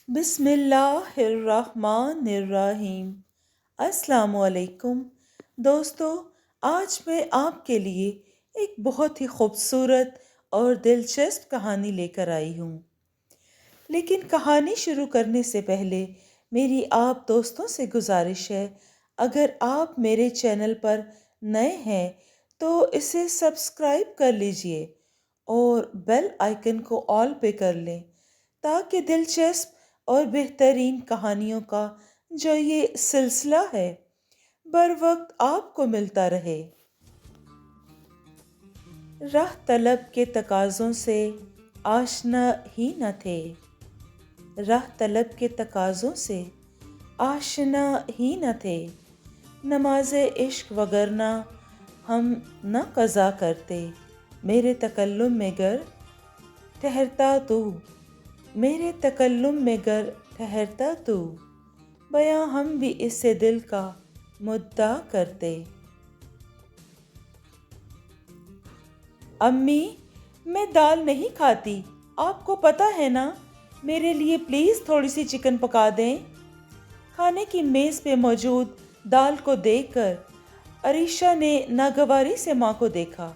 بسم اللہ الرحمن الرحیم۔ السلام علیکم دوستو، آج میں آپ کے لیے ایک بہت ہی خوبصورت اور دلچسپ کہانی لے کر آئی ہوں۔ لیکن کہانی شروع کرنے سے پہلے میری آپ دوستوں سے گزارش ہے، اگر آپ میرے چینل پر نئے ہیں تو اسے سبسکرائب کر لیجئے اور بیل آئیکن کو آل پہ کر لیں تاکہ دلچسپ اور بہترین کہانیوں کا جو یہ سلسلہ ہے بر وقت آپ کو ملتا رہے۔ راہ طلب کے تقاضوں سے آشنا ہی نہ تھے، راہ طلب کے تقاضوں سے آشنا ہی نہ تھے، نماز عشق وگرنہ ہم نہ قضا کرتے، میرے تکلم میں گر ٹھہرتا تو، میرے تکلم میں گر ٹھہرتا تو، بیاں ہم بھی اس سے دل کا مدعا کرتے۔ امی، میں دال نہیں کھاتی، آپ کو پتہ ہے نا، میرے لیے پلیز تھوڑی سی چکن پکا دیں۔ کھانے کی میز پہ موجود دال کو دیکھ کر عریشہ نے ناگواری سے ماں کو دیکھا۔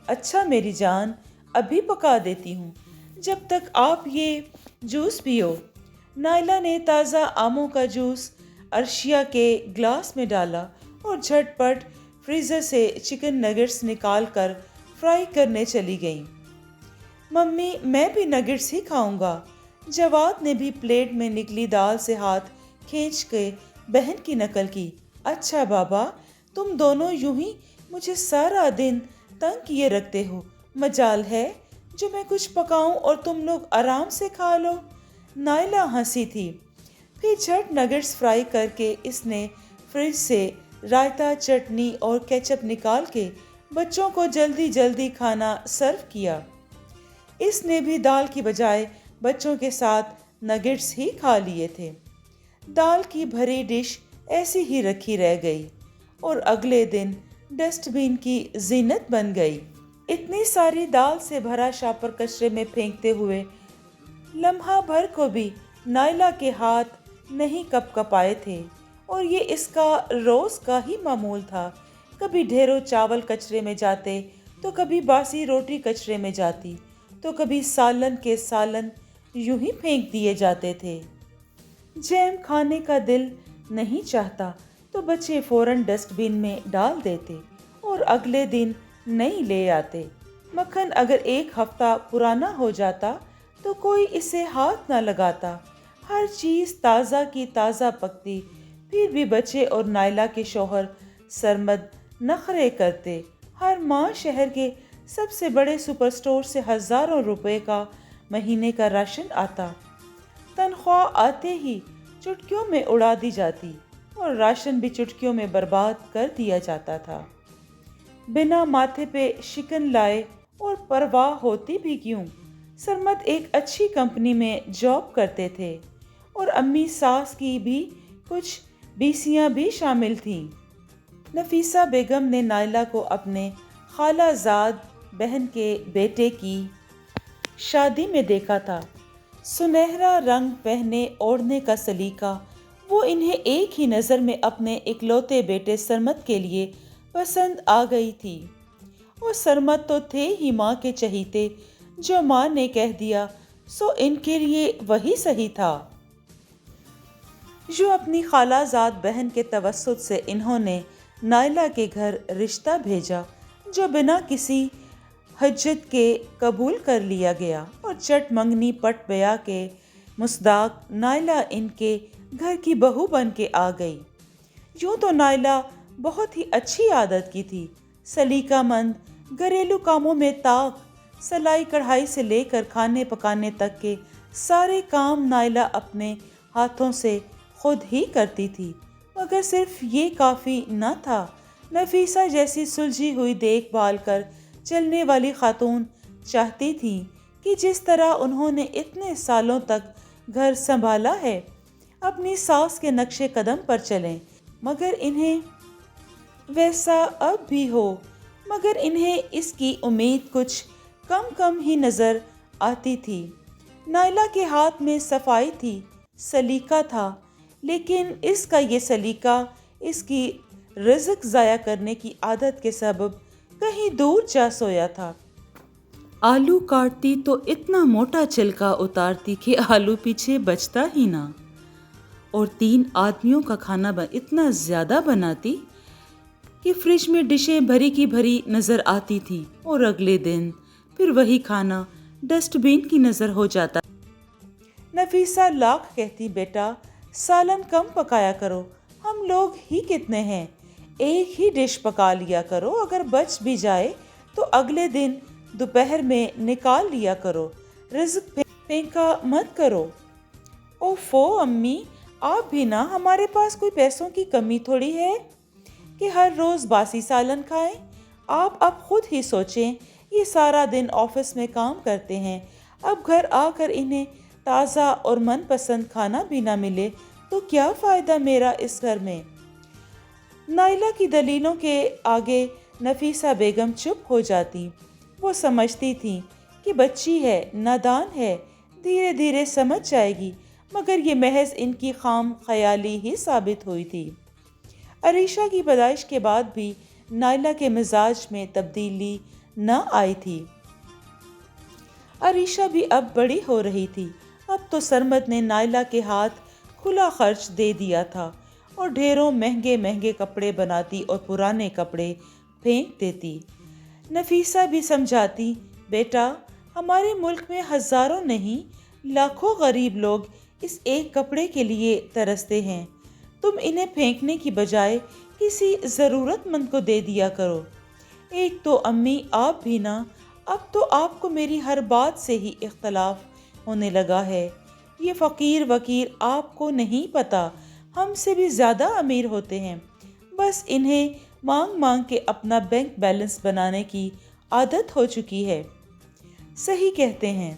اچھا میری جان، ابھی پکا دیتی ہوں، جب تک آپ یہ جوس پیو۔ نائلہ نے تازہ آموں کا جوس عرشیہ کے گلاس میں ڈالا اور جھٹ پٹ فریزر سے چکن نگٹس نکال کر فرائی کرنے چلی گئیں۔ ممی، میں بھی نگٹس ہی کھاؤں گا۔ جواد نے بھی پلیٹ میں نکلی دال سے ہاتھ کھینچ کے بہن کی نقل کی۔ اچھا بابا، تم دونوں یوں ہی مجھے سارا دن تنگ کیے رکھتے ہو، مجال ہے جو میں کچھ پکاؤں اور تم لوگ آرام سے کھا لو۔ نائلہ ہنسی تھی، پھر جھٹ نگٹس فرائی کر کے اس نے فریج سے رائتا، چٹنی اور کیچپ نکال کے بچوں کو جلدی جلدی کھانا سرو کیا۔ اس نے بھی دال کی بجائے بچوں کے ساتھ نگٹس ہی کھا لیے تھے۔ دال کی بھری ڈش ایسی ہی رکھی رہ گئی اور اگلے دن ڈسٹ بین کی زینت بن گئی۔ اتنی ساری دال سے بھرا شاپر کچرے میں پھینکتے ہوئے لمحہ بھر کو بھی نائلہ کے ہاتھ نہیں کپ کپائے تھے، اور یہ اس کا روز کا ہی معمول تھا۔ کبھی ڈھیروں چاول کچرے میں جاتے تو کبھی باسی روٹی کچرے میں جاتی تو کبھی سالن کے سالن یوں ہی پھینک دیے جاتے تھے۔ جیم کھانے کا دل نہیں چاہتا تو بچے فوراً ڈسٹ بین میں ڈال دیتے اور اگلے دن نہیں لے آتے۔ مکھن اگر ایک ہفتہ پرانا ہو جاتا تو کوئی اسے ہاتھ نہ لگاتا، ہر چیز تازہ کی تازہ پکتی، پھر بھی بچے اور نائلہ کے شوہر سرمد نخرے کرتے۔ ہر ماہ شہر کے سب سے بڑے سپر سٹور سے ہزاروں روپے کا مہینے کا راشن آتا، تنخواہ آتے ہی چٹکیوں میں اڑا دی جاتی اور راشن بھی چٹکیوں میں برباد کر دیا جاتا تھا۔ بنا ماتھے پہ شکن لائے اور پرواہ ہوتی بھی کیوں، سرمد ایک اچھی کمپنی میں جاب کرتے تھے اور امی ساس کی بھی کچھ بیسیاں بھی شامل تھیں۔ نفیسہ بیگم نے نائلہ کو اپنے خالہ زاد بہن کے بیٹے کی شادی میں دیکھا تھا۔ سنہرا رنگ پہنے اوڑھنے کا سلیقہ وہ انہیں ایک ہی نظر میں اپنے اکلوتے بیٹے سرمد کے لیے پسند آ گئی تھی، اور سرمد تو تھے ہی ماں کے چہیتے، جو ماں نے کہہ دیا سو ان کے لیے وہی صحیح تھا۔ جو اپنی خالہ زاد بہن کے توسط سے انہوں نے نائلہ کے گھر رشتہ بھیجا، جو بنا کسی حجت کے قبول کر لیا گیا، اور چٹ منگنی پٹ بیاہ کے مصداق نائلہ ان کے گھر کی بہو بن کے آ گئی۔ یوں تو نائلہ بہت ہی اچھی عادت کی تھی، سلیقہ مند، گھریلو کاموں میں طاق، سلائی کڑھائی سے لے کر کھانے پکانے تک کے سارے کام نائلہ اپنے ہاتھوں سے خود ہی کرتی تھی، مگر صرف یہ کافی نہ تھا۔ نفیسہ جیسی سلجھی ہوئی دیکھ بھال کر چلنے والی خاتون چاہتی تھیں کہ جس طرح انہوں نے اتنے سالوں تک گھر سنبھالا ہے، اپنی ساس کے نقش قدم پر چلیں، مگر انہیں ویسا اب بھی ہو، مگر انہیں اس کی امید کچھ کم کم ہی نظر آتی تھی۔ نائلہ کے ہاتھ میں صفائی تھی سلیقہ تھا، لیکن اس کا یہ سلیقہ اس کی رزق ضائع کرنے کی عادت کے سبب کہیں دور جا سویا تھا۔ آلو کاٹتی تو اتنا موٹا چھلکا اتارتی کہ آلو پیچھے بچتا ہی نہ، اور 3 آدمیوں کا کھانا اتنا زیادہ بناتی کہ فریج میں ڈشیں بھری کی بھری نظر آتی تھی، اور اگلے دن پھر وہی کھانا ڈسٹ بین کی نظر ہو جاتا۔ نفیسہ لاکھ کہتی بیٹا سالن کم پکایا کرو، ہم لوگ ہی کتنے ہیں، ایک ہی ڈش پکا لیا کرو، اگر بچ بھی جائے تو اگلے دن دوپہر میں نکال لیا کرو، رزق پھینکا مت کرو۔ اوفو امی، آپ بھی نا، ہمارے پاس کوئی پیسوں کی کمی تھوڑی ہے کہ ہر روز باسی سالن کھائیں۔ آپ اب خود ہی سوچیں، یہ سارا دن آفس میں کام کرتے ہیں، اب گھر آ کر انہیں تازہ اور من پسند کھانا بھی نہ ملے تو کیا فائدہ میرا اس گھر میں؟ نائلہ کی دلیلوں کے آگے نفیسہ بیگم چپ ہو جاتی۔ وہ سمجھتی تھی کہ بچی ہے، نادان ہے، دھیرے دھیرے سمجھ جائے گی، مگر یہ محض ان کی خام خیالی ہی ثابت ہوئی تھی۔ عریشہ کی پیدائش کے بعد بھی نائلہ کے مزاج میں تبدیلی نہ آئی تھی۔ عریشہ بھی اب بڑی ہو رہی تھی۔ اب تو سرمد نے نائلہ کے ہاتھ کھلا خرچ دے دیا تھا اور ڈھیروں مہنگے مہنگے کپڑے بناتی اور پرانے کپڑے پھینک دیتی۔ نفیسہ بھی سمجھاتی، بیٹا ہمارے ملک میں ہزاروں نہیں لاکھوں غریب لوگ اس ایک کپڑے کے لیے ترستے ہیں، تم انہیں پھینکنے کی بجائے کسی ضرورت مند کو دے دیا کرو۔ ایک تو امی آپ بھی نا، اب تو آپ کو میری ہر بات سے ہی اختلاف ہونے لگا ہے۔ یہ فقیر وقیر آپ کو نہیں پتا، ہم سے بھی زیادہ امیر ہوتے ہیں، بس انہیں مانگ مانگ کے اپنا بینک بیلنس بنانے کی عادت ہو چکی ہے۔ صحیح کہتے ہیں،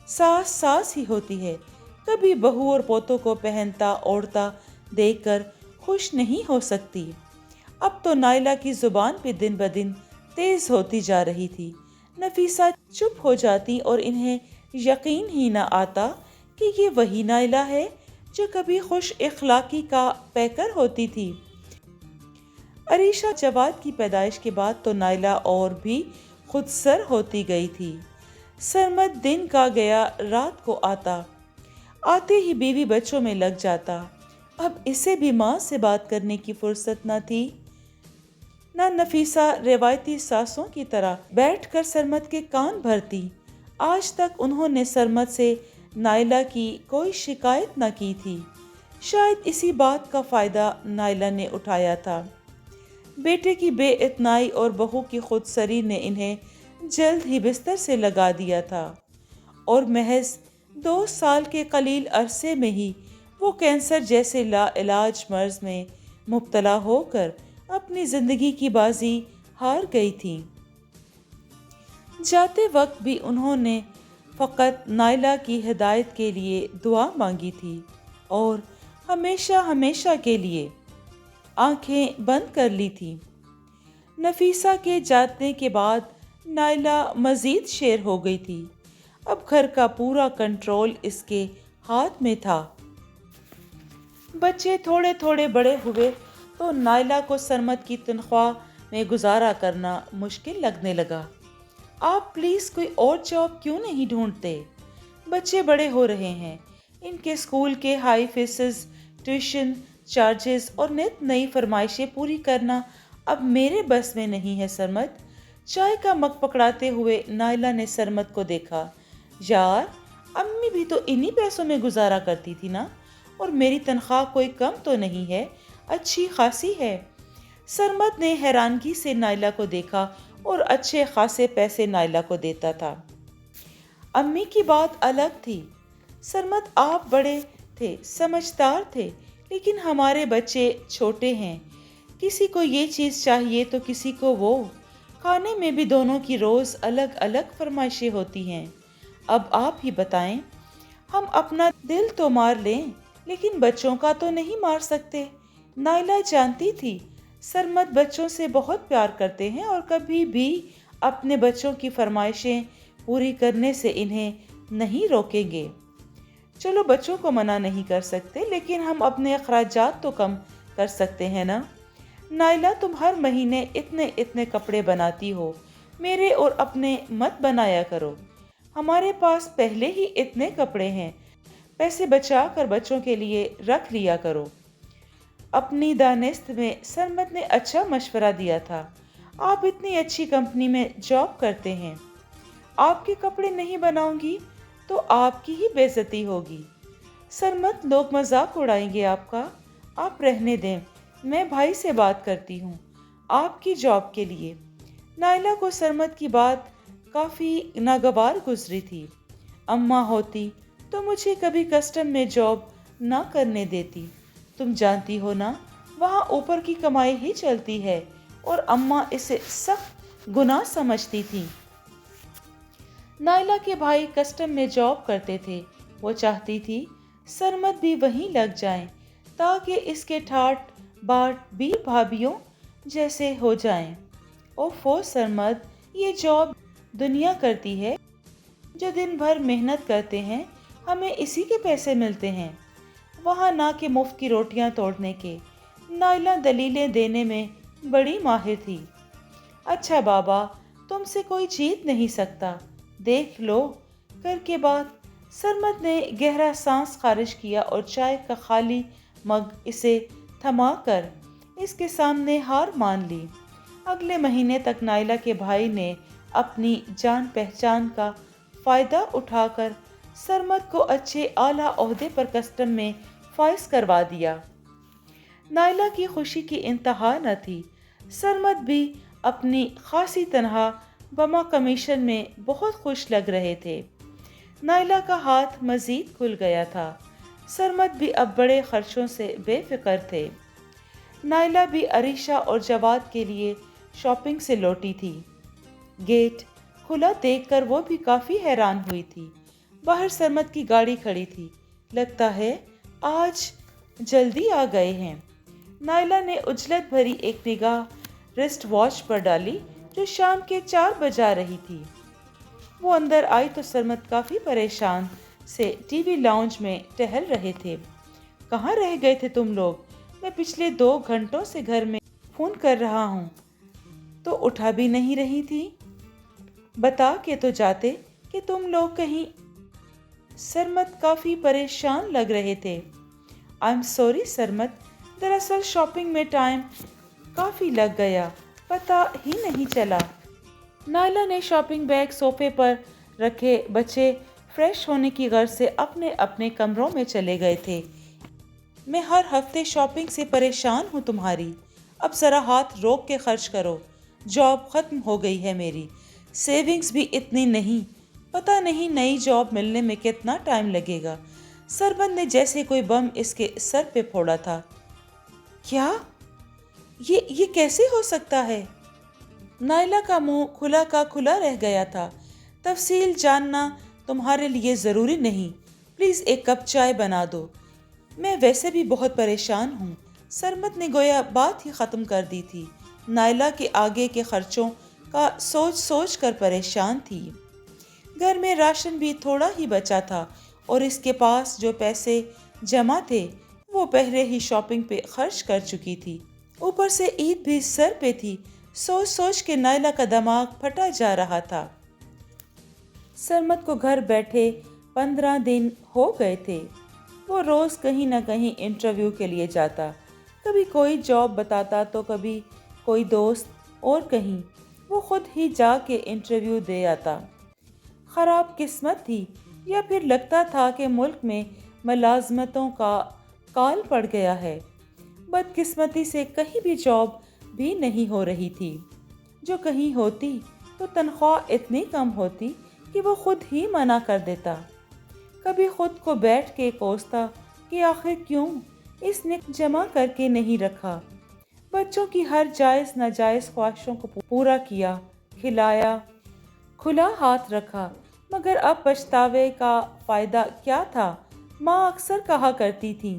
ساس ساس ہی ہوتی ہے، کبھی بہو اور پوتوں کو پہنتا اوڑھتا دیکھ کر خوش نہیں ہو سکتی۔ اب تو نائلہ کی زبان بھی دن بدن تیز ہوتی جا رہی تھی۔ نفیسہ چپ ہو جاتی اور انہیں یقین ہی نہ آتا کہ یہ وہی نائلہ ہے جو کبھی خوش اخلاقی کا پیکر ہوتی تھی۔ عریشہ جواد کی پیدائش کے بعد تو نائلہ اور بھی خود سر ہوتی گئی تھی۔ سرمد دن کا گیا رات کو آتا، آتے ہی بیوی بچوں میں لگ جاتا۔ اب اسے بھی ماں سے بات کرنے کی فرصت نہ تھی، نہ نفیسہ روایتی ساسوں کی طرح بیٹھ کر سرمد کے کان بھرتی۔ آج تک انہوں نے سرمد سے نائلہ کی کوئی شکایت نہ کی تھی، شاید اسی بات کا فائدہ نائلہ نے اٹھایا تھا۔ بیٹے کی بے اتنائی اور بہو کی خود سری نے انہیں جلد ہی بستر سے لگا دیا تھا، اور محض 2 سال کے قلیل عرصے میں ہی وہ کینسر جیسے لا علاج مرض میں مبتلا ہو کر اپنی زندگی کی بازی ہار گئی تھیں۔ جاتے وقت بھی انہوں نے فقط نائلہ کی ہدایت کے لیے دعا مانگی تھی، اور ہمیشہ ہمیشہ کے لیے آنکھیں بند کر لی تھی۔ نفیسہ کے جانے کے بعد نائلہ مزید شیر ہو گئی تھی۔ اب گھر کا پورا کنٹرول اس کے ہاتھ میں تھا۔ بچے تھوڑے تھوڑے بڑے ہوئے تو نائلہ کو سرمد کی تنخواہ میں گزارا کرنا مشکل لگنے لگا۔ آپ پلیز کوئی اور جاب کیوں نہیں ڈھونڈتے؟ بچے بڑے ہو رہے ہیں، ان کے اسکول کے ہائی فیسز، ٹیوشن چارجز اور نت نئی فرمائشیں پوری کرنا اب میرے بس میں نہیں ہے سرمد۔ چائے کا مگ پکڑاتے ہوئے نائلہ نے سرمد کو دیکھا۔ یار، امی بھی تو انہی پیسوں میں گزارا کرتی تھی نا، اور میری تنخواہ کوئی کم تو نہیں ہے، اچھی خاصی ہے۔ سرمد نے حیرانگی سے نائلہ کو دیکھا اور اچھے خاصے پیسے نائلہ کو دیتا تھا۔ امی کی بات الگ تھی، سرمد آپ بڑے تھے، سمجھدار تھے، لیکن ہمارے بچے چھوٹے ہیں، کسی کو یہ چیز چاہیے تو کسی کو وہ، کھانے میں بھی دونوں کی روز الگ الگ فرمائشیں ہوتی ہیں۔ اب آپ ہی بتائیں، ہم اپنا دل تو مار لیں لیکن بچوں کا تو نہیں مار سکتے۔ نائلہ جانتی تھی سرمد بچوں سے بہت پیار کرتے ہیں اور کبھی بھی اپنے بچوں کی فرمائشیں پوری کرنے سے انہیں نہیں روکیں گے۔ چلو بچوں کو منع نہیں کر سکتے، لیکن ہم اپنے اخراجات تو کم کر سکتے ہیں نا۔ نائلہ، تم ہر مہینے اتنے کپڑے بناتی ہو، میرے اور اپنے مت بنایا کرو۔ ہمارے پاس پہلے ہی اتنے کپڑے ہیں، پیسے بچا کر بچوں کے لیے رکھ لیا کرو۔ اپنی دانست میں سرمد نے اچھا مشورہ دیا تھا۔ آپ اتنی اچھی کمپنی میں جاب کرتے ہیں، آپ کے کپڑے نہیں بناؤں گی تو آپ کی ہی بے عزتی ہوگی۔ سرمد، لوگ مذاق اڑائیں گے آپ کا، آپ رہنے دیں، میں بھائی سے بات کرتی ہوں آپ کی جاب کے لیے۔ نائلہ کو سرمد کی بات کافی ناگوار گزری تھی۔ اماں ہوتی تو مجھے کبھی کسٹم میں جاب نہ کرنے دیتی، تم جانتی ہو نا وہاں اوپر کی کمائی ہی چلتی ہے، اور اماں اسے سخت گناہ سمجھتی تھی۔ نائلہ کے بھائی کسٹم میں جاب کرتے تھے، وہ چاہتی تھی سرمد بھی وہیں لگ جائیں تاکہ اس کے ٹھاٹ باٹ بھی بھابھیوں جیسے ہو جائیں۔ اوفو سرمد، یہ جاب دنیا کرتی ہے، جو دن بھر محنت کرتے ہیں ہمیں اسی کے پیسے ملتے ہیں، وہاں نہ کہ مفت کی روٹیاں توڑنے کے۔ نائلہ دلیلیں دینے میں بڑی ماہر تھی۔ اچھا بابا، تم سے کوئی جیت نہیں سکتا، دیکھ لو کر کے بات۔ سرمد نے گہرا سانس خارج کیا اور چائے کا خالی مگ اسے تھما کر اس کے سامنے ہار مان لی۔ اگلے مہینے تک نائلہ کے بھائی نے اپنی جان پہچان کا فائدہ اٹھا کر سرمد کو اچھے اعلیٰ عہدے پر کسٹم میں فائز کروا دیا۔ نائلہ کی خوشی کی انتہا نہ تھی۔ سرمد بھی اپنی خاصی تنہا بما کمیشن میں بہت خوش لگ رہے تھے۔ نائلہ کا ہاتھ مزید کھل گیا تھا۔ سرمد بھی اب بڑے خرچوں سے بے فکر تھے۔ نائلہ بھی عریشہ اور جواد کے لیے شاپنگ سے لوٹی تھی۔ گیٹ کھلا دیکھ کر وہ بھی کافی حیران ہوئی تھی۔ باہر سرمد کی گاڑی کھڑی تھی۔ لگتا ہے آج جلدی آ گئے ہیں۔ نائلہ نے عجلت بھری ایک نگاہ رسٹ واچ پر ڈالی جو شام کے 4 بجا رہی تھی۔ وہ اندر آئی تو سرمد کافی پریشان سے ٹی وی لاؤنج میں ٹہل رہے تھے۔ کہاں رہ گئے تھے تم لوگ؟ میں پچھلے 2 گھنٹوں سے گھر میں فون کر رہا ہوں تو اٹھا بھی نہیں رہی تھی، بتا کے تو جاتے کہ تم لوگ کہیں۔ سرمد کافی پریشان لگ رہے تھے۔ آئی ایم سوری سرمد، دراصل شاپنگ میں ٹائم کافی لگ گیا، پتہ ہی نہیں چلا۔ نائلہ نے شاپنگ بیگ صوفے پر رکھے، بچے فریش ہونے کی غرض سے اپنے اپنے کمروں میں چلے گئے تھے۔ میں ہر ہفتے شاپنگ سے پریشان ہوں تمہاری، اب ذرا ہاتھ روک کے خرچ کرو، جاب ختم ہو گئی ہے میری، سیونگز بھی اتنی نہیں، پتہ نہیں نئی جاب ملنے میں کتنا ٹائم لگے گا۔ سرمد نے جیسے کوئی بم اس کے سر پہ پھوڑا تھا۔ کیا؟ یہ کیسے ہو سکتا ہے؟ نائلہ کا منہ کھلا کا کھلا رہ گیا تھا۔ تفصیل جاننا تمہارے لیے ضروری نہیں، پلیز ایک کپ چائے بنا دو، میں ویسے بھی بہت پریشان ہوں۔ سرمد نے گویا بات ہی ختم کر دی تھی۔ نائلہ کے آگے کے خرچوں کا سوچ سوچ کر پریشان تھی۔ گھر میں راشن بھی تھوڑا ہی بچا تھا اور اس کے پاس جو پیسے جمع تھے وہ پہلے ہی شاپنگ پہ خرچ کر چکی تھی، اوپر سے عید بھی سر پہ تھی۔ سوچ سوچ کے نائلہ کا دماغ پھٹا جا رہا تھا۔ سرمد کو گھر بیٹھے 15 دن ہو گئے تھے۔ وہ روز کہیں نہ کہیں انٹرویو کے لیے جاتا، کبھی کوئی جاب بتاتا تو کبھی کوئی دوست، اور کہیں وہ خود ہی جا کے انٹرویو دے آتا۔ خراب قسمت تھی یا پھر لگتا تھا کہ ملک میں ملازمتوں کا کال پڑ گیا ہے۔ بدقسمتی سے کہیں بھی جاب بھی نہیں ہو رہی تھی، جو کہیں ہوتی تو تنخواہ اتنی کم ہوتی کہ وہ خود ہی منع کر دیتا۔ کبھی خود کو بیٹھ کے کوستا کہ آخر کیوں اس نے جمع کر کے نہیں رکھا، بچوں کی ہر جائز ناجائز خواہشوں کو پورا کیا، کھلایا، کھلا ہاتھ رکھا، مگر اب پچھتاوے کا فائدہ کیا تھا؟ ماں اکثر کہا کرتی تھیں،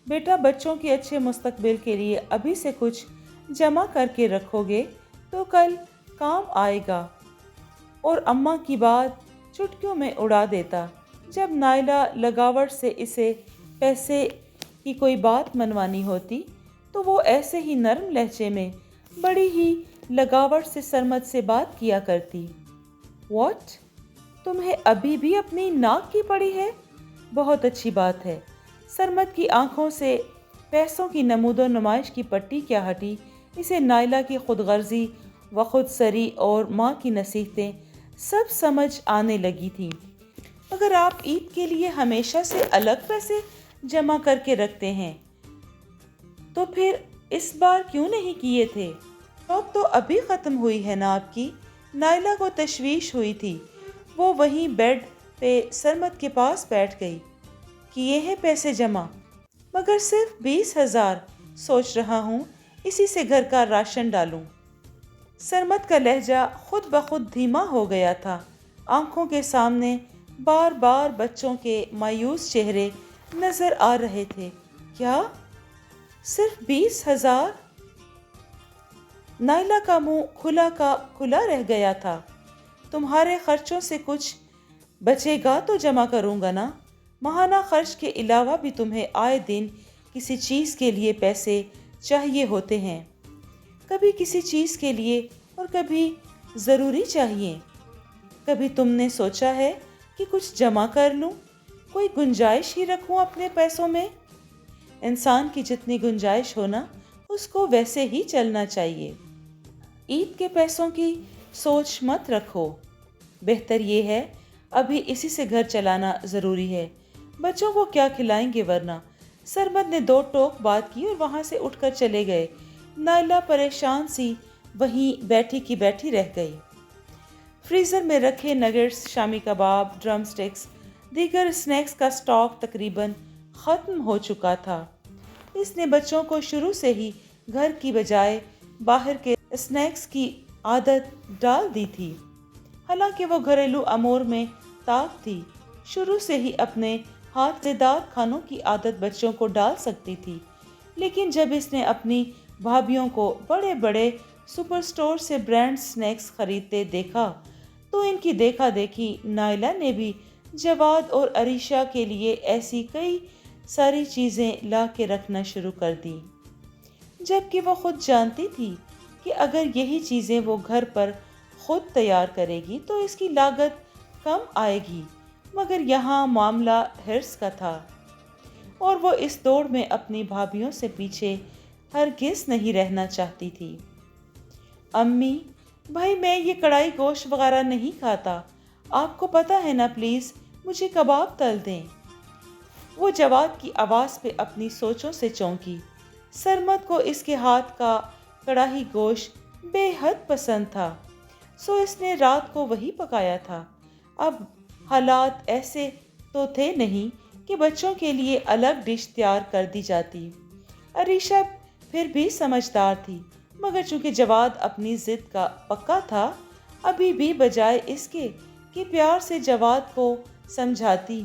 بیٹا بچوں کے اچھے مستقبل کے لیے ابھی سے کچھ جمع کر کے رکھو گے تو کل کام آئے گا، اور اماں کی بات چٹکیوں میں اڑا دیتا۔ جب نائلہ لگاوٹ سے اسے پیسے کی کوئی بات منوانی ہوتی تو وہ ایسے ہی نرم لہجے میں بڑی ہی لگاوٹ سے سرمد سے بات کیا کرتی۔ واٹ؟ تمہیں ابھی بھی اپنی ناک کی پڑی ہے؟ بہت اچھی بات ہے۔ سرمد کی آنکھوں سے پیسوں کی نمود و نمائش کی پٹی کیا ہٹی، اسے نائلہ کی خود غرضی و خود سری اور ماں کی نصیحتیں سب سمجھ آنے لگی تھی۔ اگر آپ عید کے لیے ہمیشہ سے الگ پیسے جمع کر کے رکھتے ہیں تو پھر اس بار کیوں نہیں کیے تھے؟ جاب تو ابھی ختم ہوئی ہے نا آپ کی؟ نائلہ کو تشویش ہوئی تھی۔ وہ وہیں بیڈ پہ سرمد کے پاس بیٹھ گئی۔ کیے ہیں پیسے جمع، مگر صرف 20,000۔ سوچ رہا ہوں اسی سے گھر کا راشن ڈالوں۔ سرمد کا لہجہ خود بخود دھیما ہو گیا تھا۔ آنکھوں کے سامنے بار بار بچوں کے مایوس چہرے نظر آ رہے تھے۔ کیا صرف 20,000؟ نائلہ کا منہ کھلا کا کھلا رہ گیا تھا۔ تمہارے خرچوں سے کچھ بچے گا تو جمع کروں گا نا۔ ماہانہ خرچ کے علاوہ بھی تمہیں آئے دن کسی چیز کے لیے پیسے چاہیے ہوتے ہیں، کبھی کسی چیز کے لیے اور کبھی ضروری چاہیے۔ کبھی تم نے سوچا ہے کہ کچھ جمع کر لوں، کوئی گنجائش ہی رکھوں اپنے پیسوں میں؟ انسان کی جتنی گنجائش ہونا اس کو ویسے ہی چلنا چاہیے۔ عید کے پیسوں کی سوچ مت رکھو، بہتر یہ ہے ابھی اسی سے گھر چلانا ضروری ہے۔ بچوں کو کیا کھلائیں گے ورنہ؟ سرمد نے 2 ٹوک بات کی اور وہاں سے اٹھ کر چلے گئے۔ نائلہ پریشان سی وہیں بیٹھی کی بیٹھی رہ گئی۔ فریزر میں رکھے نگٹس، شامی کباب، ڈرم سٹکس، دیگر اسنیکس کا سٹاک تقریباً ختم ہو چکا تھا۔ اس نے بچوں کو شروع سے ہی گھر کی بجائے باہر کے اسنیکس کی عادت ڈال دی تھی۔ حالانکہ وہ گھریلو امور میں طاق تھی، شروع سے ہی اپنے ہاتھ سے دار کھانوں کی عادت بچوں کو ڈال سکتی تھی، لیکن جب اس نے اپنی بھابھیوں کو بڑے بڑے سپر سٹور سے برانڈ سنیکس خریدتے دیکھا تو ان کی دیکھا دیکھی نائلہ نے بھی جواد اور عریشہ کے لیے ایسی کئی ساری چیزیں لا کے رکھنا شروع کر دی، جبکہ وہ خود جانتی تھی کہ اگر یہی چیزیں وہ گھر پر خود تیار کرے گی تو اس کی لاگت کم آئے گی، مگر یہاں معاملہ ہرس کا تھا اور وہ اس دوڑ میں اپنی بھابھیوں سے پیچھے ہرگز نہیں رہنا چاہتی تھی۔ امی، بھائی میں یہ کڑھائی گوشت وغیرہ نہیں کھاتا، آپ کو پتہ ہے نا، پلیز مجھے کباب تل دیں۔ وہ جواد کی آواز پہ اپنی سوچوں سے چونکی۔ سرمد کو اس کے ہاتھ کا کڑھائی گوشت بے حد پسند تھا، سو اس نے رات کو وہی پکایا تھا۔ اب حالات ایسے تو تھے نہیں کہ بچوں کے لیے الگ ڈش تیار کر دی جاتی۔ عریشہ پھر بھی سمجھدار تھی، مگر چونکہ جواد اپنی ضد کا پکا تھا، ابھی بھی بجائے اس کے کہ پیار سے جواد کو سمجھاتی،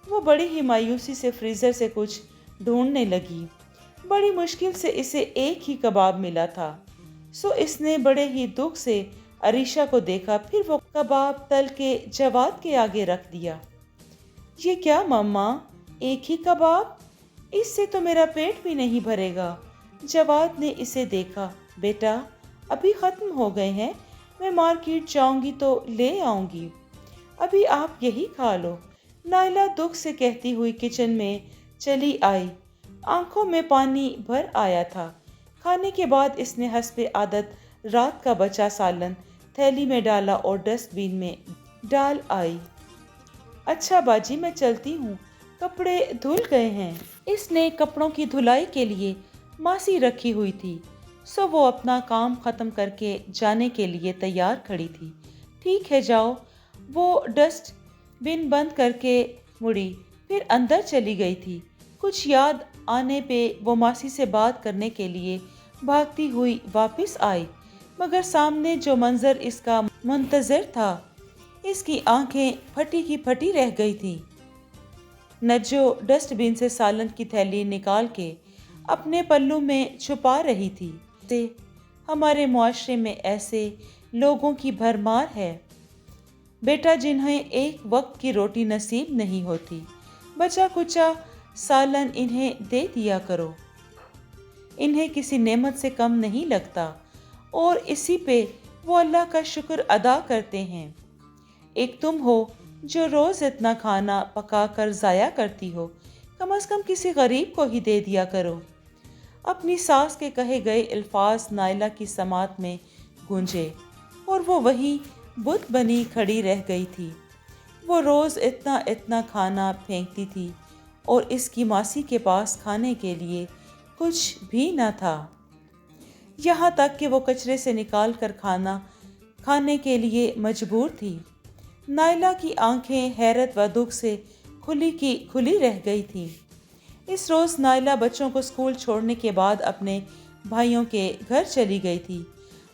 وہ بڑی ہی مایوسی سے فریزر سے کچھ ڈھونڈنے لگی۔ بڑی مشکل سے اسے ایک ہی کباب ملا تھا، سو اس نے بڑے ہی دکھ سے عریشہ کو دیکھا، پھر وہ کباب تل کے جواد کے آگے رکھ دیا۔ یہ کیا مما، ایک ہی کباب؟ اس سے تو میرا پیٹ بھی نہیں بھرے گا۔ جواد نے اسے دیکھا۔ بیٹا، ابھی ختم ہو گئے ہیں، میں مارکیٹ جاؤں گی تو لے آؤں گی، ابھی آپ یہی کھا لو۔ نائلہ دکھ سے کہتی ہوئی کچن میں چلی آئی، آنکھوں میں پانی بھر آیا تھا۔ کھانے کے بعد اس نے حسب عادت رات کا بچا سالن تھیلی میں ڈالا اور ڈسٹ بین میں ڈال آئی۔ اچھا باجی، میں چلتی ہوں، کپڑے دھل گئے ہیں۔ اس نے کپڑوں کی دھلائی کے لیے ماسی رکھی ہوئی تھی، سو وہ اپنا کام ختم کر کے جانے کے لیے تیار کھڑی تھی۔ ٹھیک ہے جاؤ، وہ ڈسٹ بن بند کر کے مڑی، پھر اندر چلی گئی تھی۔ کچھ یاد آنے پہ وہ ماسی سے بات کرنے کے لیے بھاگتی ہوئی واپس آئی، مگر سامنے جو منظر اس کا منتظر تھا، اس کی آنکھیں پھٹی کی پھٹی رہ گئی تھی۔ نجو ڈسٹ بن سے سالن کی تھیلی نکال کے اپنے پلو میں چھپا رہی تھی۔ ہمارے معاشرے میں ایسے لوگوں کی بھرمار ہے بیٹا جنہیں ایک وقت کی روٹی نصیب نہیں ہوتی، بچا کچا سالن انہیں دے دیا کرو، انہیں کسی نعمت سے کم نہیں لگتا اور اسی پہ وہ اللہ کا شکر ادا کرتے ہیں۔ ایک تم ہو جو روز اتنا کھانا پکا کر ضائع کرتی ہو، کم از کم کسی غریب کو ہی دے دیا کرو۔ اپنی ساس کے کہے گئے الفاظ نائلہ کی سماعت میں گونجے اور وہ وہی بت بنی کھڑی رہ گئی تھی۔ وہ روز اتنا اتنا کھانا پھینکتی تھی اور اس کی ماسی کے پاس کھانے کے لیے کچھ بھی نہ تھا، یہاں تک کہ وہ کچرے سے نکال کر کھانا کھانے کے لیے مجبور تھی۔ نائلہ کی آنکھیں حیرت و دکھ سے کھلی کی کھلی رہ گئی تھی۔ اس روز نائلہ بچوں کو اسکول چھوڑنے کے بعد اپنے بھائیوں کے گھر چلی گئی تھی۔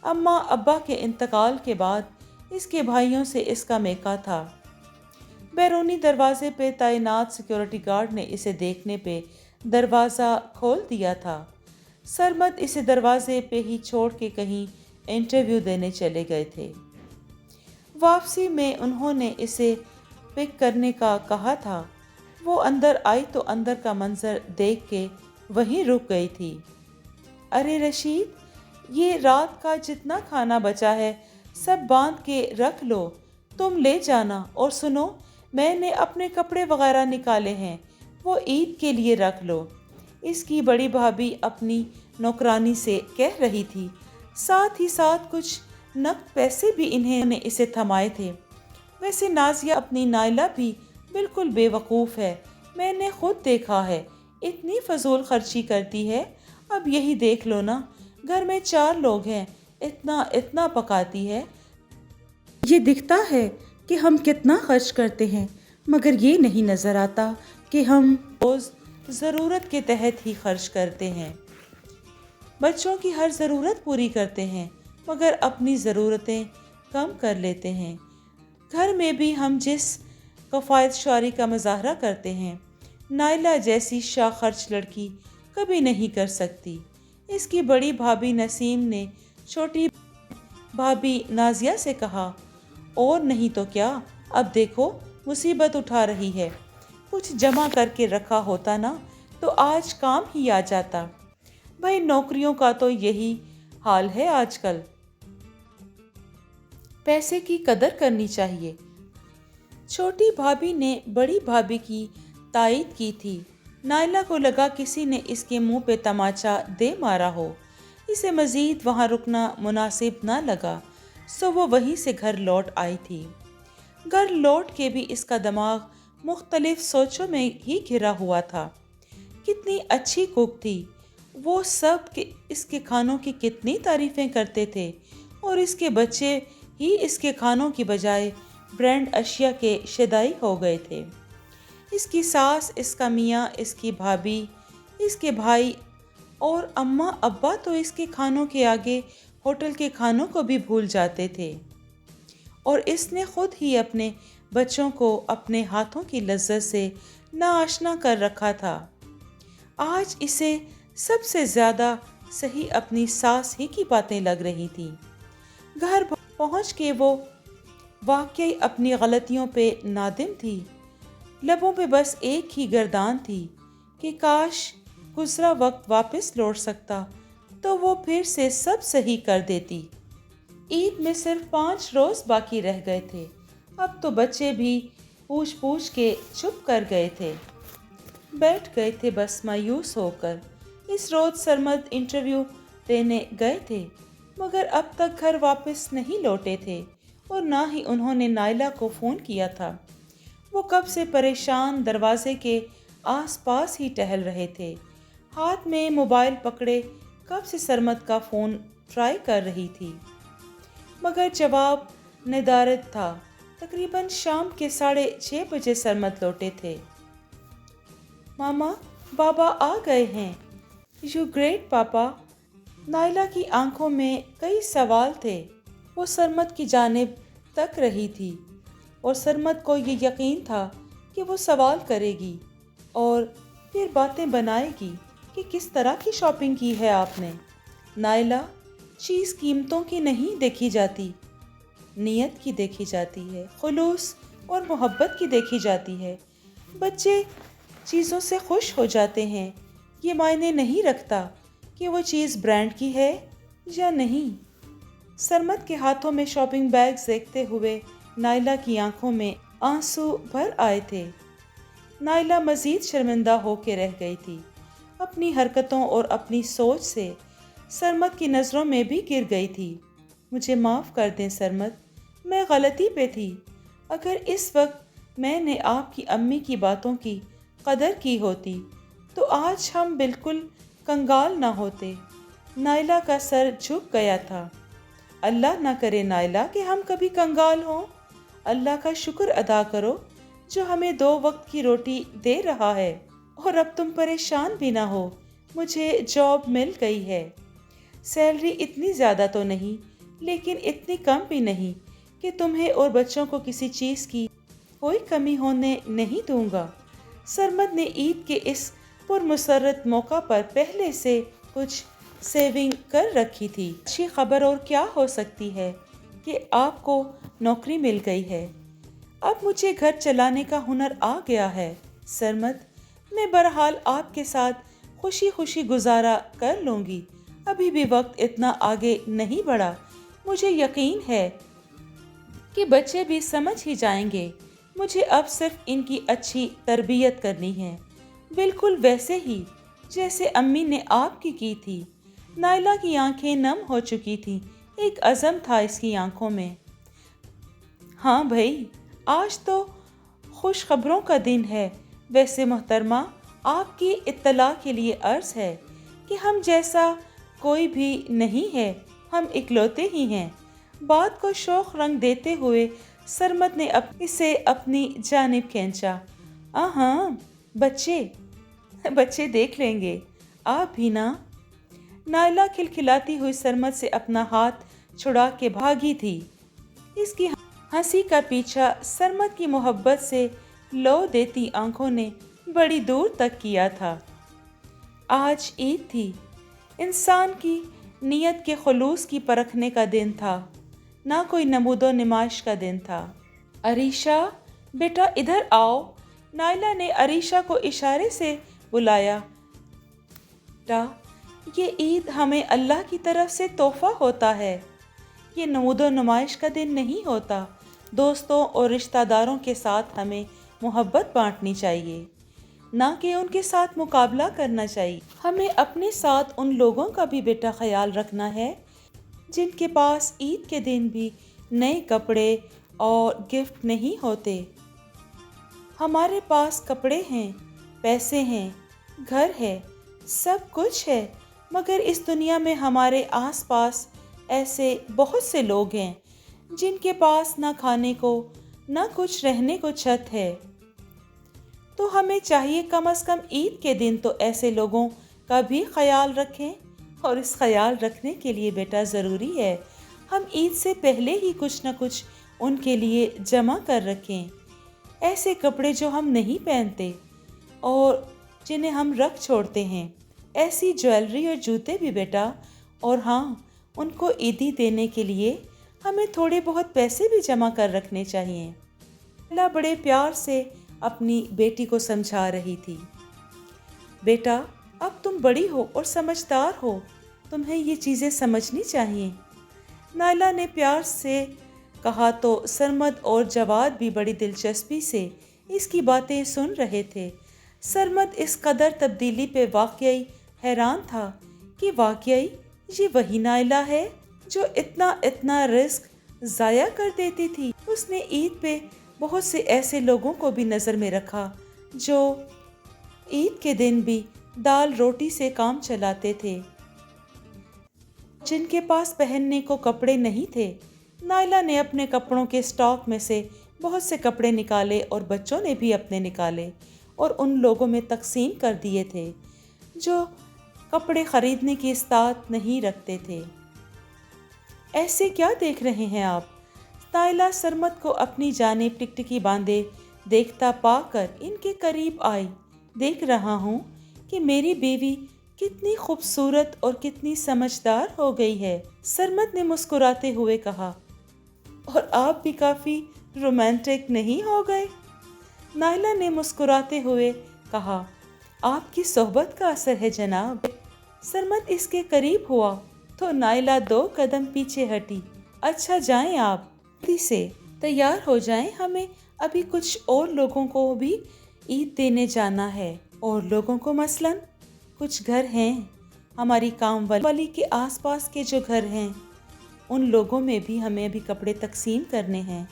اماں ابا کے انتقال کے بعد اس کے بھائیوں سے اس کا میکا تھا۔ بیرونی دروازے پہ تعینات سیکیورٹی گارڈ نے اسے دیکھنے پہ دروازہ کھول دیا تھا۔ سرمد اسے دروازے پہ ہی چھوڑ کے کہیں انٹرویو دینے چلے گئے تھے۔ واپسی میں انہوں نے اسے پک کرنے کا کہا تھا۔ وہ اندر آئی تو اندر کا منظر دیکھ کے وہیں رک گئی تھی۔ ارے رشید، یہ رات کا جتنا کھانا بچا ہے سب باندھ کے رکھ لو، تم لے جانا۔ اور سنو، میں نے اپنے کپڑے وغیرہ نکالے ہیں، وہ عید کے لیے رکھ لو، اس کی بڑی بھابھی اپنی نوکرانی سے کہہ رہی تھی۔ ساتھ ہی ساتھ کچھ نقد پیسے بھی انہیں نے اسے تھمائے تھے۔ ویسے نازیہ اپنی نائلہ بھی بالکل بے وقوف ہے، میں نے خود دیکھا ہے، اتنی فضول خرچی کرتی ہے۔ اب یہی دیکھ لو نا، گھر میں 4 لوگ ہیں، اتنا اتنا پکاتی ہے۔ یہ دکھتا ہے کہ ہم کتنا خرچ کرتے ہیں، مگر یہ نہیں نظر آتا کہ ہم روز ضرورت کے تحت ہی خرچ کرتے ہیں۔ بچوں کی ہر ضرورت پوری کرتے ہیں مگر اپنی ضرورتیں کم کر لیتے ہیں۔ گھر میں بھی ہم جس کفایت شعاری کا مظاہرہ کرتے ہیں، نائلہ جیسی شاہ خرچ لڑکی کبھی نہیں کر سکتی۔ اس کی بڑی بھابھی نسیم نے چھوٹی بھابھی نازیہ سے کہا، اور نہیں تو کیا، اب دیکھو مصیبت اٹھا رہی ہے، کچھ جمع کر کے رکھا ہوتا نا تو آج کام ہی آ جاتا۔ بھائی نوکریوں کا تو یہی حال ہے آج کل، پیسے کی قدر کرنی چاہیے۔ چھوٹی بھابھی نے بڑی بھابھی کی تائید کی تھی۔ نائلہ کو لگا کسی نے اس کے منہ پہ تماچا دے مارا ہو، اسے مزید وہاں رکنا مناسب نہ لگا، سو وہ وہیں سے گھر لوٹ آئی تھی۔ گھر لوٹ کے بھی اس کا دماغ مختلف سوچوں میں ہی گھرا ہوا تھا۔ کتنی اچھی کوک تھی وہ، سب اس کے کھانوں کی کتنی تعریفیں کرتے تھے، اور اس کے بچے ہی اس کے کھانوں کی بجائے برانڈ اشیاء کے شیدائی ہو گئے تھے۔ اس کی ساس، اس کا میاں، اس کی بھابھی، اس کے بھائی اور اماں ابا تو اس کے کھانوں کے آگے ہوٹل کے کھانوں کو بھی بھول جاتے تھے، اور اس نے خود ہی اپنے بچوں کو اپنے ہاتھوں کی لذت سے ناآشنا کر رکھا تھا۔ آج اسے سب سے زیادہ صحیح اپنی ساس ہی کی باتیں لگ رہی تھی۔ گھر پہنچ کے وہ واقعی اپنی غلطیوں پہ نادم تھی۔ لبوں پہ بس ایک ہی گردان تھی کہ کاش گزرا وقت واپس لوٹ سکتا تو وہ پھر سے سب صحیح کر دیتی۔ عید میں صرف 5 روز باقی رہ گئے تھے، اب تو بچے بھی پوچھ پوچھ کے چپ کر گئے تھے، بیٹھ گئے تھے بس مایوس ہو کر۔ اس روز سرمد انٹرویو دینے گئے تھے مگر اب تک گھر واپس نہیں لوٹے تھے، اور نہ ہی انہوں نے نائلہ کو فون کیا تھا۔ وہ کب سے پریشان دروازے کے آس پاس ہی ٹہل رہے تھے، ہاتھ میں موبائل پکڑے کب سے سرمد کا فون ٹرائی کر رہی تھی، مگر جواب ندارد تھا۔ تقریباً شام کے 6:30 بجے سرمد لوٹے تھے۔ ماما، بابا آ گئے ہیں۔ یو گریٹ پاپا۔ نائلہ کی آنکھوں میں کئی سوال تھے، وہ سرمد کی جانب تک رہی تھی، اور سرمد کو یہ یقین تھا کہ وہ سوال کرے گی اور پھر باتیں بنائے گی کہ کس طرح کی شاپنگ کی ہے آپ نے۔ نائلہ، چیز قیمتوں کی نہیں دیکھی جاتی، نیت کی دیکھی جاتی ہے، خلوص اور محبت کی دیکھی جاتی ہے۔ بچے چیزوں سے خوش ہو جاتے ہیں، یہ معنی نہیں رکھتا کہ وہ چیز برانڈ کی ہے یا نہیں۔ سرمد کے ہاتھوں میں شاپنگ بیگز دیکھتے ہوئے نائلہ کی آنکھوں میں آنسو بھر آئے تھے۔ نائلہ مزید شرمندہ ہو کے رہ گئی تھی، اپنی حرکتوں اور اپنی سوچ سے سرمد کی نظروں میں بھی گر گئی تھی۔ مجھے معاف کر دیں سرمد، میں غلطی پہ تھی۔ اگر اس وقت میں نے آپ کی امی کی باتوں کی قدر کی ہوتی تو آج ہم بالکل کنگال نہ ہوتے۔ نائلہ کا سر جھک گیا تھا۔ اللہ نہ کرے نائلہ کہ ہم کبھی کنگال ہوں۔ اللہ کا شکر ادا کرو جو ہمیں 2 وقت کی روٹی دے رہا ہے، اور اب تم پریشان بھی نہ ہو، مجھے جاب مل گئی ہے۔ سیلری اتنی زیادہ تو نہیں، لیکن اتنی کم بھی نہیں کہ تمہیں اور بچوں کو کسی چیز کی کوئی کمی ہونے نہیں دوں گا۔ سرمد نے عید کے اس پرمسرت موقع پر پہلے سے کچھ سیونگ کر رکھی تھی۔ اچھی خبر اور کیا ہو سکتی ہے کہ آپ کو نوکری مل گئی ہے۔ اب مجھے گھر چلانے کا ہنر آ گیا ہے۔ سرمد، میں بہرحال آپ کے ساتھ خوشی خوشی گزارا کر لوں گی۔ ابھی بھی وقت اتنا آگے نہیں بڑھا۔ مجھے یقین ہے کہ بچے بھی سمجھ ہی جائیں گے۔ مجھے اب صرف ان کی اچھی تربیت کرنی ہے، بالکل ویسے ہی جیسے امی نے آپ کی تھی۔ نائلہ کی آنکھیں نم ہو چکی تھیں، ایک عزم تھا اس کی آنکھوں میں۔ ہاں بھائی، آج تو خوش خبروں کا دن ہے۔ ویسے محترمہ، آپ کی اطلاع کے لیے عرض ہے کہ ہم جیسا کوئی بھی نہیں ہے، ہم اکلوتے ہی ہیں۔ بات کو شوخ رنگ دیتے ہوئے سرمد نے اسے اپنی جانب کھینچا۔ ہاں، بچے دیکھ لیں گے، آپ بھی نا۔ نائلہ کھلکھلاتی ہوئی سرمد سے اپنا ہاتھ چھڑا کے بھاگی تھی۔ اس کی ہنسی کا پیچھا سرمد کی محبت سے لو دیتی آنکھوں نے بڑی دور تک کیا تھا۔ آج عید تھی، انسان کی نیت کے خلوص کی پرکھنے کا دن تھا، نہ کوئی نمود و نمائش کا دن تھا۔ عریشہ، بیٹا ادھر آؤ۔ نائلہ نے عریشہ کو اشارے سے بلایا۔ بیٹا، یہ عید ہمیں اللہ کی طرف سے تحفہ ہوتا ہے، یہ نمود و نمائش کا دن نہیں ہوتا۔ دوستوں اور رشتہ داروں کے ساتھ ہمیں محبت بانٹنی چاہیے، نہ کہ ان کے ساتھ مقابلہ کرنا چاہیے۔ ہمیں اپنے ساتھ ان لوگوں کا بھی بیٹا خیال رکھنا ہے جن کے پاس عید کے دن بھی نئے کپڑے اور گفٹ نہیں ہوتے۔ ہمارے پاس کپڑے ہیں، پیسے ہیں، گھر ہے، سب کچھ ہے، مگر اس دنیا میں ہمارے آس پاس ایسے بہت سے لوگ ہیں جن کے پاس نہ کھانے کو نہ کچھ رہنے کو چھت ہے۔ تو ہمیں چاہیے کم از کم عید کے دن تو ایسے لوگوں کا بھی خیال رکھیں، اور اس خیال رکھنے کے لیے بیٹا ضروری ہے ہم عید سے پہلے ہی کچھ نہ کچھ ان کے لیے جمع کر رکھیں۔ ایسے کپڑے جو ہم نہیں پہنتے اور جنہیں ہم رکھ چھوڑتے ہیں، ایسی جویلری اور جوتے بھی بیٹا، اور ہاں، ان کو عیدی دینے کے لیے ہمیں تھوڑے بہت پیسے بھی جمع کر رکھنے چاہیے۔ اللہ بڑے پیار سے اپنی بیٹی کو سمجھا رہی تھی۔ بیٹا، اب تم بڑی ہو اور سمجھدار ہو، تمہیں یہ چیزیں سمجھنی چاہیے۔ نائلہ نے پیار سے کہا تو سرمد اور جواد بھی بڑی دلچسپی سے اس کی باتیں سن رہے تھے۔ سرمد اس قدر تبدیلی پہ واقعی حیران تھا کہ واقعی یہ وہی نائلہ ہے جو اتنا رزق ضائع کر دیتی تھی۔ اس نے عید پہ بہت سے ایسے لوگوں کو بھی نظر میں رکھا جو عید کے دن بھی دال روٹی سے کام چلاتے تھے، جن کے پاس پہننے کو کپڑے نہیں تھے۔ نائلہ نے اپنے کپڑوں کے اسٹاک میں سے بہت سے کپڑے نکالے اور بچوں نے بھی اپنے نکالے اور ان لوگوں میں تقسیم کر دیے تھے جو کپڑے خریدنے کی استطاعت نہیں رکھتے تھے۔ ایسے کیا دیکھ رہے ہیں آپ؟ نائلہ سرمد کو اپنی جانب ٹکٹکی باندھے دیکھتا پا کر ان کے قریب آئی۔ دیکھ رہا ہوں کہ میری بیوی کتنی خوبصورت اور کتنی سمجھدار ہو گئی ہے، سرمد نے مسکراتے ہوئے کہا۔ اور آپ بھی کافی رومانٹک نہیں ہو گئے؟ نائلہ نے مسکراتے ہوئے کہا، آپ کی صحبت کا اثر ہے جناب۔ سرمد اس کے قریب ہوا تو نائلہ 2 قدم پیچھے ہٹی۔ اچھا جائیں آپ، جلدی سے تیار ہو جائیں، ہمیں ابھی کچھ اور لوگوں کو بھی عید دینے جانا ہے۔ اور لوگوں کو مثلاً کچھ گھر ہیں ہماری کام والی کے آس پاس کے جو گھر ہیں، ان لوگوں میں بھی ہمیں ابھی کپڑے تقسیم کرنے ہیں۔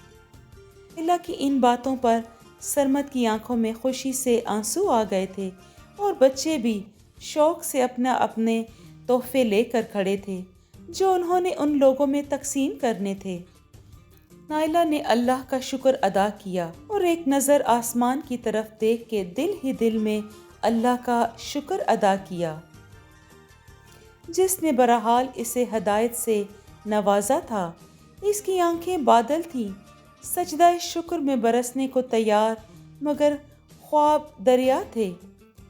اللہ کی ان باتوں پر سرمد کی آنکھوں میں خوشی سے آنسو آ گئے تھے اور بچے بھی شوق سے اپنے تحفے لے کر کھڑے تھے جو انہوں نے ان لوگوں میں تقسیم کرنے تھے۔ نائلہ نے اللہ کا شکر ادا کیا اور ایک نظر آسمان کی طرف دیکھ کے دل ہی دل میں اللہ کا شکر ادا کیا جس نے بہرحال اسے ہدایت سے نوازا تھا۔ اس کی آنکھیں بادل تھیں، سجدہ شکر میں برسنے کو تیار، مگر خواب دریا تھے۔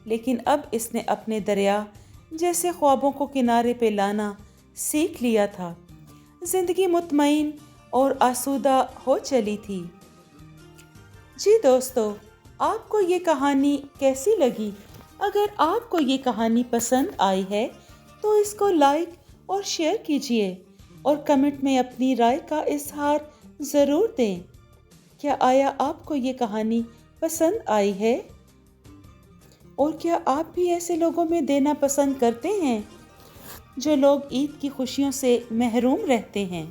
لیکن اب اس نے اپنے دریا جیسے خوابوں کو کنارے پہ لانا سیکھ لیا تھا۔ زندگی مطمئن اور آسودہ ہو چلی تھی۔ جی دوستو، آپ کو یہ کہانی کیسی لگی؟ اگر آپ کو یہ کہانی پسند آئی ہے تو اس کو لائک اور شیئر کیجیے اور کمنٹ میں اپنی رائے کا اظہار ضرور دیں۔ کیا آیا آپ کو یہ کہانی پسند آئی ہے؟ اور کیا آپ بھی ایسے لوگوں میں دینا پسند کرتے ہیں جو لوگ عید کی خوشیوں سے محروم رہتے ہیں؟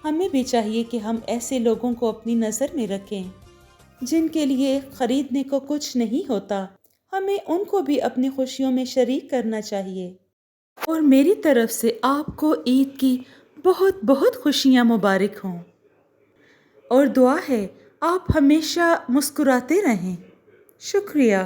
ہمیں بھی چاہیے کہ ہم ایسے لوگوں کو اپنی نظر میں رکھیں جن کے لیے خریدنے کو کچھ نہیں ہوتا۔ ہمیں ان کو بھی اپنی خوشیوں میں شریک کرنا چاہیے۔ اور میری طرف سے آپ کو عید کی بہت بہت خوشیاں مبارک ہوں، اور دعا ہے آپ ہمیشہ مسکراتے رہیں۔ شکریہ۔